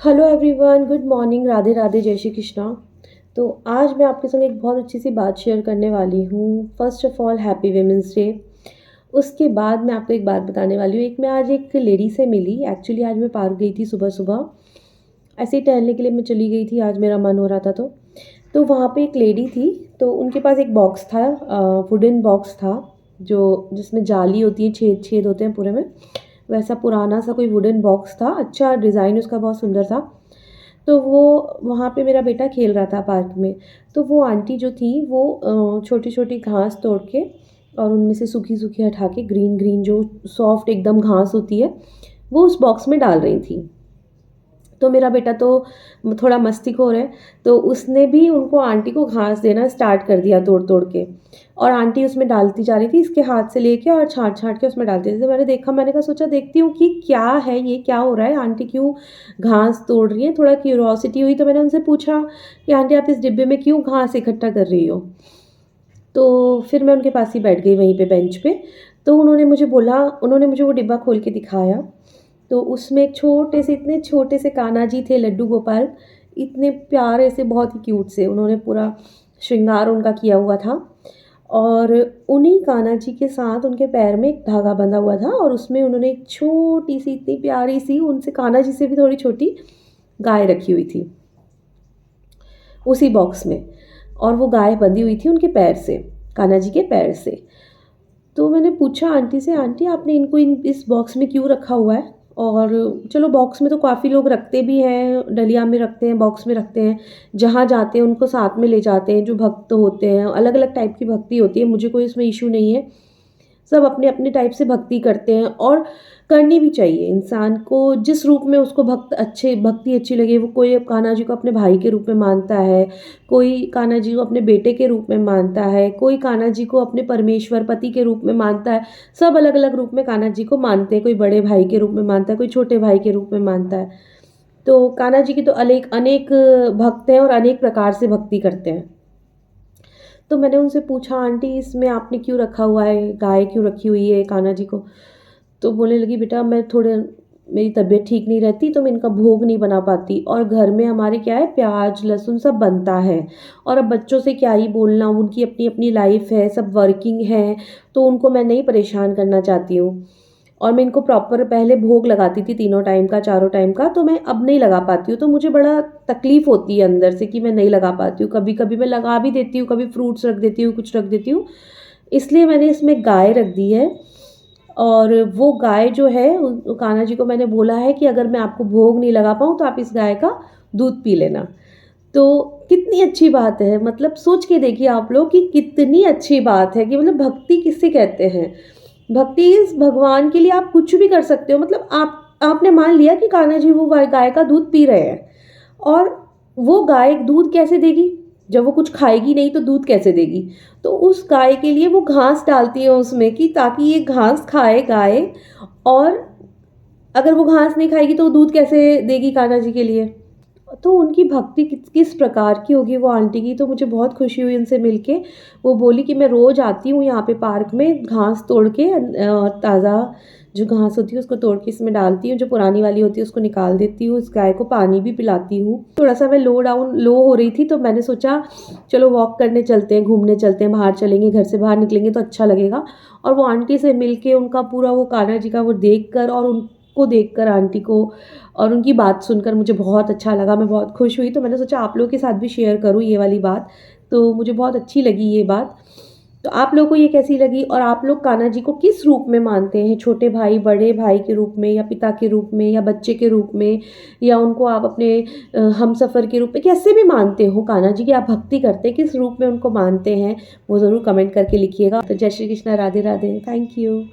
Hello everyone, good morning, Radhe Radhe, जय श्री कृष्णा। तो आज मैं आपके संग एक बहुत अच्छी सी बात शेयर करने वाली हूँ। First of all happy women's day. उसके बाद मैं आपको एक बात बताने वाली हूँ। मैं आज एक लेडी से मिली। एक्चुअली आज मैं पार्क गई थी सुबह सुबह, ऐसे ही टहलने के लिए मैं चली गई थी। आज मेरा मन हो रहा था तो वहाँ पे एक लेडी थी। तो उनके पास एक बॉक्स था, वुडन बॉक्स था, जो जिसमें जाली होती है, छेद छेद होते हैं पूरे में। वैसा पुराना सा कोई वुडन बॉक्स था। अच्छा डिज़ाइन उसका बहुत सुंदर था। तो वो वहाँ पे मेरा बेटा खेल रहा था पार्क में। तो वो आंटी जो थी वो छोटी छोटी घास तोड़ के और उनमें से सूखी सूखी हटा के ग्रीन ग्रीन जो सॉफ्ट एकदम घास होती है वो उस बॉक्स में डाल रही थी। तो मेरा बेटा तो थोड़ा मस्तीखोर है, तो उसने भी उनको आंटी को घास देना स्टार्ट कर दिया तोड़ तोड़ के। और आंटी उसमें डालती जा रही थी, इसके हाथ से लेके और छाँट छाँट के उसमें डालती थी। तो मैंने देखा, मैंने कहा सोचा देखती हूँ कि क्या है, ये क्या हो रहा है, आंटी क्यों घास तोड़ रही है। थोड़ा क्यूरोसिटी हुई तो मैंने उनसे पूछा कि आंटी आप इस डिब्बे में क्यों घास इकट्ठा कर रही हो। तो फिर मैं उनके पास ही बैठ गई वहीं पे बेंच पे। तो उन्होंने मुझे वो डिब्बा खोल के दिखाया। तो उसमें एक छोटे से, इतने छोटे से कान्हा जी थे, लड्डू गोपाल, इतने प्यारे से, बहुत ही क्यूट से। उन्होंने पूरा श्रृंगार उनका किया हुआ था। और उन्हीं कान्हा जी के साथ उनके पैर में एक धागा बंधा हुआ था और उसमें उन्होंने एक छोटी सी, इतनी प्यारी सी, उनसे कान्हा जी से भी थोड़ी छोटी गाय रखी हुई थी उसी बॉक्स में। और वो गाय बंधी हुई थी उनके पैर से, कान्हा जी के पैर से। तो मैंने पूछा आंटी से, आंटी आपने इनको इस बॉक्स में क्यों रखा हुआ है। और चलो, बॉक्स में तो काफ़ी लोग रखते भी हैं, डलिया में रखते हैं, बॉक्स में रखते हैं, जहाँ जाते हैं उनको साथ में ले जाते हैं। जो भक्त होते हैं, अलग अलग टाइप की भक्ति होती है, मुझे कोई इसमें इशू नहीं है। सब अपने अपने टाइप से भक्ति करते हैं और करनी भी चाहिए। इंसान को जिस रूप में उसको भक्ति अच्छी लगे, वो कोई कान्हा जी को अपने भाई के रूप में मानता है, कोई कान्हा जी को अपने बेटे के रूप में मानता है, कोई कान्हा जी को अपने परमेश्वर पति के रूप में मानता है। सब अलग अलग रूप में कान्हा जी को मानते हैं। कोई बड़े भाई के रूप में मानता है, कोई छोटे भाई के रूप में मानता है। तो कान्हा जी की तो अनेक अनेक भक्त हैं और अनेक प्रकार से भक्ति करते हैं। तो मैंने उनसे पूछा, आंटी इसमें आपने क्यों रखा हुआ है, गाय क्यों रखी हुई है कान्हा जी को। तो बोलने लगी, बेटा मैं थोड़े, मेरी तबीयत ठीक नहीं रहती तो मैं इनका भोग नहीं बना पाती, और घर में हमारे क्या है, प्याज लहसुन सब बनता है। और अब बच्चों से क्या ही बोलना, उनकी अपनी अपनी लाइफ है, सब वर्किंग है, तो उनको मैं नहीं परेशान करना चाहती हूँ। और मैं इनको प्रॉपर पहले भोग लगाती थी, तीनों टाइम का, चारों टाइम का, तो मैं अब नहीं लगा पाती हूँ। तो मुझे बड़ा तकलीफ़ होती है अंदर से कि मैं नहीं लगा पाती हूँ। कभी कभी मैं लगा भी देती हूँ, कभी फ्रूट्स रख देती हूँ, कुछ रख देती हूँ। इसलिए मैंने इसमें गाय रख दी है। और वो गाय जो है, कान्हा जी को मैंने बोला है कि अगर मैं आपको भोग नहीं लगा पाऊँ तो आप इस गाय का दूध पी लेना। तो कितनी अच्छी बात है, मतलब सोच के देखिए आप लोग कि कितनी अच्छी बात है कि मतलब भक्ति किससे कहते हैं। भक्ति इस भगवान के लिए आप कुछ भी कर सकते हो। मतलब आपने मान लिया कि कान्हा जी वो गाय का दूध पी रहे हैं, और वो गाय दूध कैसे देगी जब वो कुछ खाएगी नहीं, तो दूध कैसे देगी। तो उस गाय के लिए वो घास डालती है उसमें, कि ताकि ये घास खाए गाय। और अगर वो घास नहीं खाएगी तो वो दूध कैसे देगी कान्हा जी के लिए। तो उनकी भक्ति किस किस प्रकार की होगी वो आंटी की। तो मुझे बहुत खुशी हुई उनसे मिलके। वो बोली कि मैं रोज़ आती हूँ यहाँ पे पार्क में, घास तोड़ के ताज़ा जो घास होती है उसको तोड़ के इसमें डालती हूँ, जो पुरानी वाली होती है उसको निकाल देती हूँ, इस गाय को पानी भी पिलाती हूँ। थोड़ा सा मैं लो हो रही थी, तो मैंने सोचा चलो वॉक करने चलते हैं, घूमने चलते हैं, बाहर चलेंगे, घर से बाहर निकलेंगे तो अच्छा लगेगा। और वो आंटी से मिल के, उनका पूरा वो कान्हा जी का वो देख कर, और उनको देख कर आंटी को, और उनकी बात सुनकर मुझे बहुत अच्छा लगा, मैं बहुत खुश हुई। तो मैंने सोचा आप लोगों के साथ भी शेयर करूँ ये वाली बात। तो मुझे बहुत अच्छी लगी ये बात। तो आप लोगों को ये कैसी लगी, और आप लोग कान्हा जी को किस रूप में मानते हैं, छोटे भाई, बड़े भाई के रूप में, या पिता के रूप में, या बच्चे के रूप में, या उनको आप अपने हमसफ़र के रूप में, कैसे भी मानते हो कान्हा जी की आप भक्ति करते हैं, किस रूप में उनको मानते हैं, वो ज़रूर कमेंट करके लिखिएगा। तो जय श्री कृष्णा, राधे राधे, थैंक यू।